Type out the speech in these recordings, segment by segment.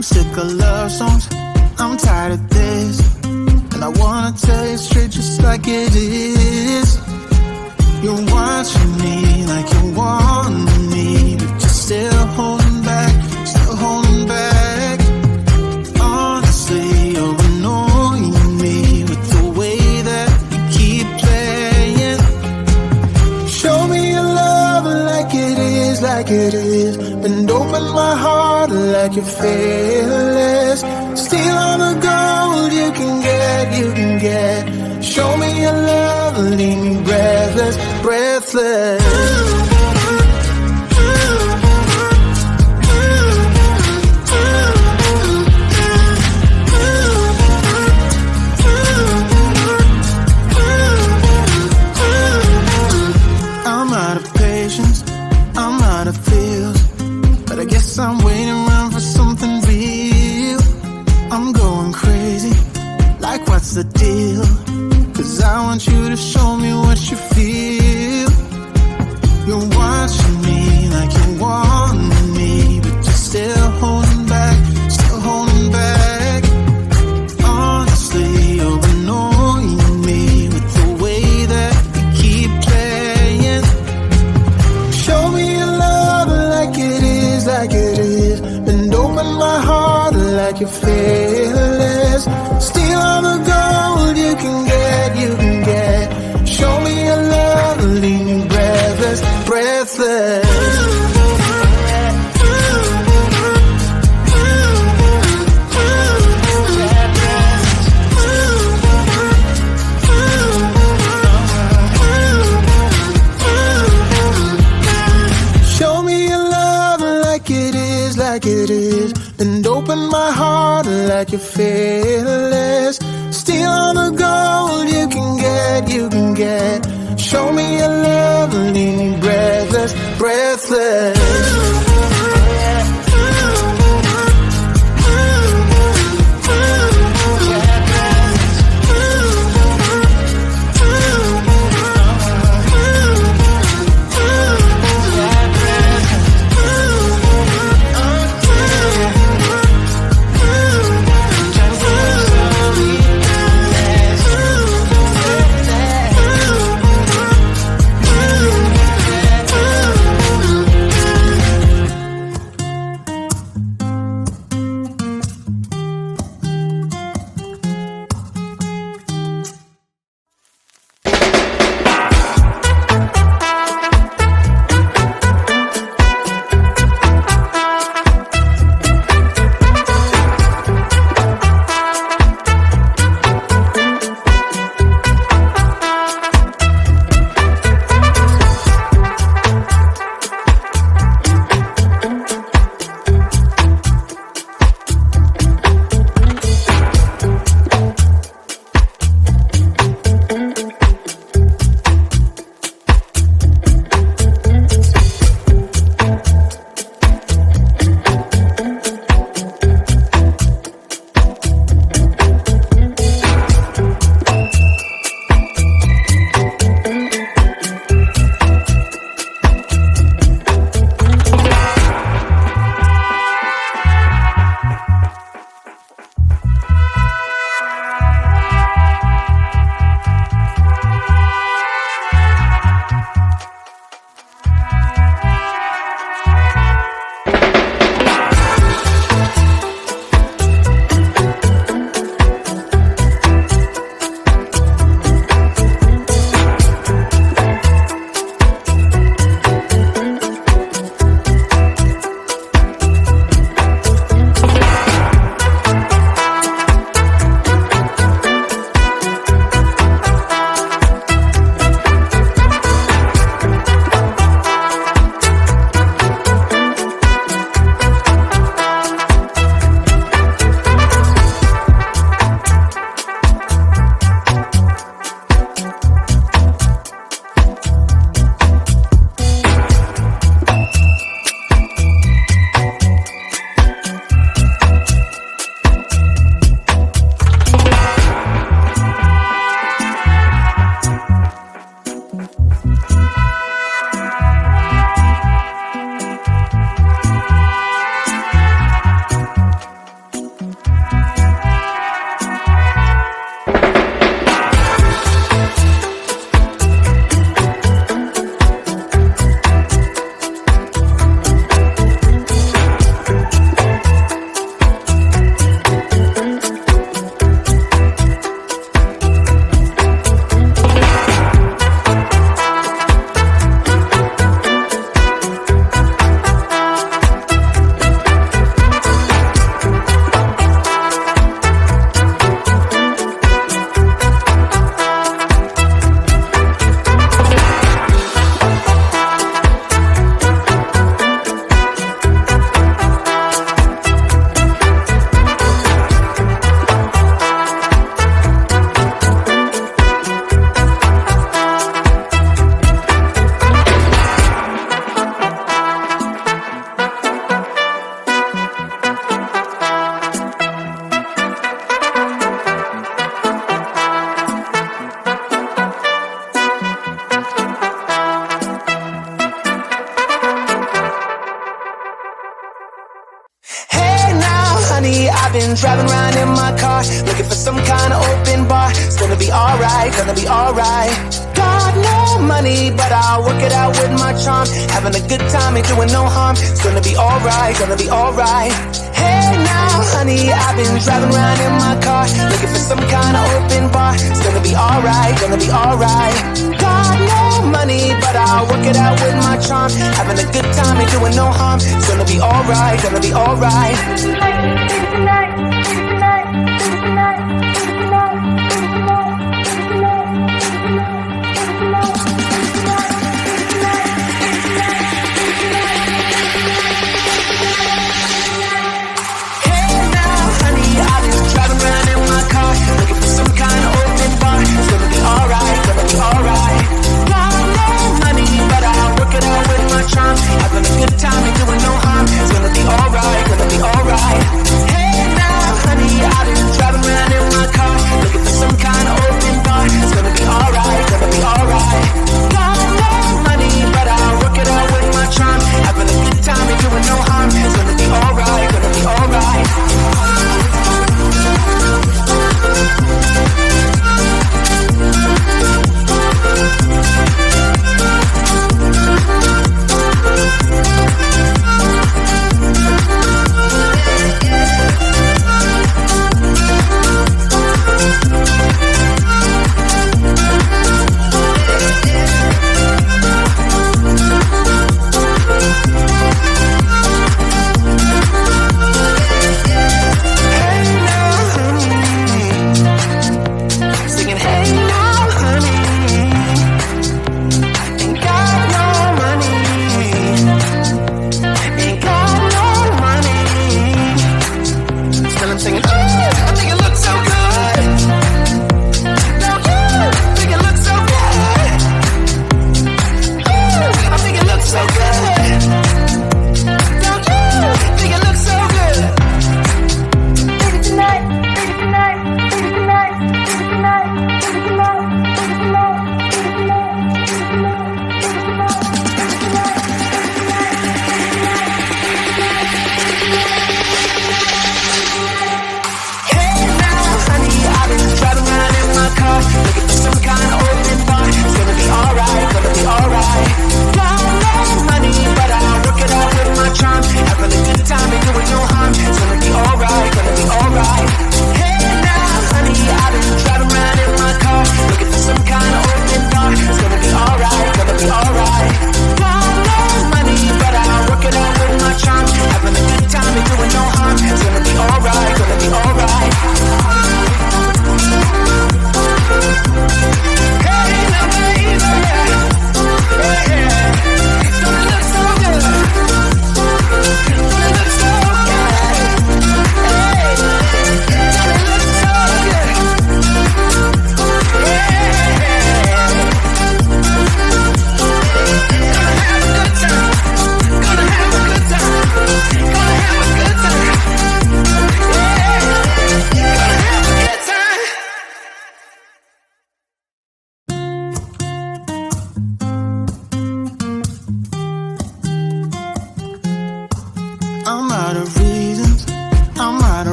I'm sick of love songs, I'm tired of this, and I wanna tell you straight just like it is. You're watching me like you want me, but you're still holding back, still holding back. Honestly, you're annoying me with the way that you keep playing. Show me your love like it is, like it is, and open my heart like you're fearless. Steal all the gold you can get, you can get. Show me your love, leave me breathless, breathless. I'm out of patience, I'm out of feels, but I guess I'm waiting around for something real. I'm going crazy, like what's the deal? 'Cause I want you to show me what you feel. You're watching me like you want me, but you're still holding back, still holding back. Honestly, you're annoying me with the way that you keep playing. Show me your love like it is, like it is, and open my heart like you're fearless. Steal all the gold you can get, you can get. Show me your love, leave me breathless, breathless. Show me your love like it is, like it is, and open my heart like you're fearless. Steal all the gold you can get, you can get. Show me your love, leave me breathless, breathless. been driving around in my car, looking for some kind of open bar. It's gonna be alright, gonna be alright. Got no money, but I'll work it out with my charm. Having a good time, ain't doing no harm. It's gonna be alright, gonna be alright. Hey now, honey, I've been driving around in my car, looking for some kind of open bar. It's gonna be alright, gonna be alright. Got no money, but I'll work it out with my charm. Having a good time, ain't doing no harm. It's gonna be alright, gonna be alright. Having a good time and doing no harm. It's gonna be alright, gonna be alright. Hey now, honey, I've been driving around in my car, looking for some kind of open bar. It's gonna be alright, gonna be alright. Got no money, but I'll work it out with my charm. Having a good time and doing no harm. It's gonna be alright, gonna be alright.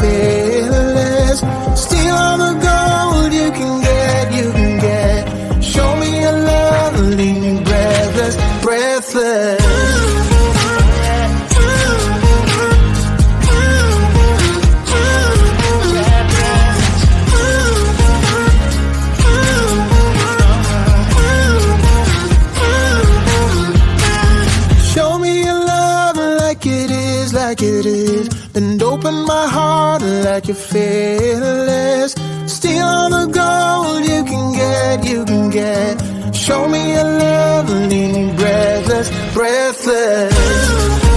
fearless. Steal all the gold you can get, you can get. Show me your love, leave me breathless, breathless. Like it is, then open my heart like you're fearless. Steal all the gold you can get, you can get. Show me your love, leave me breathless, breathless.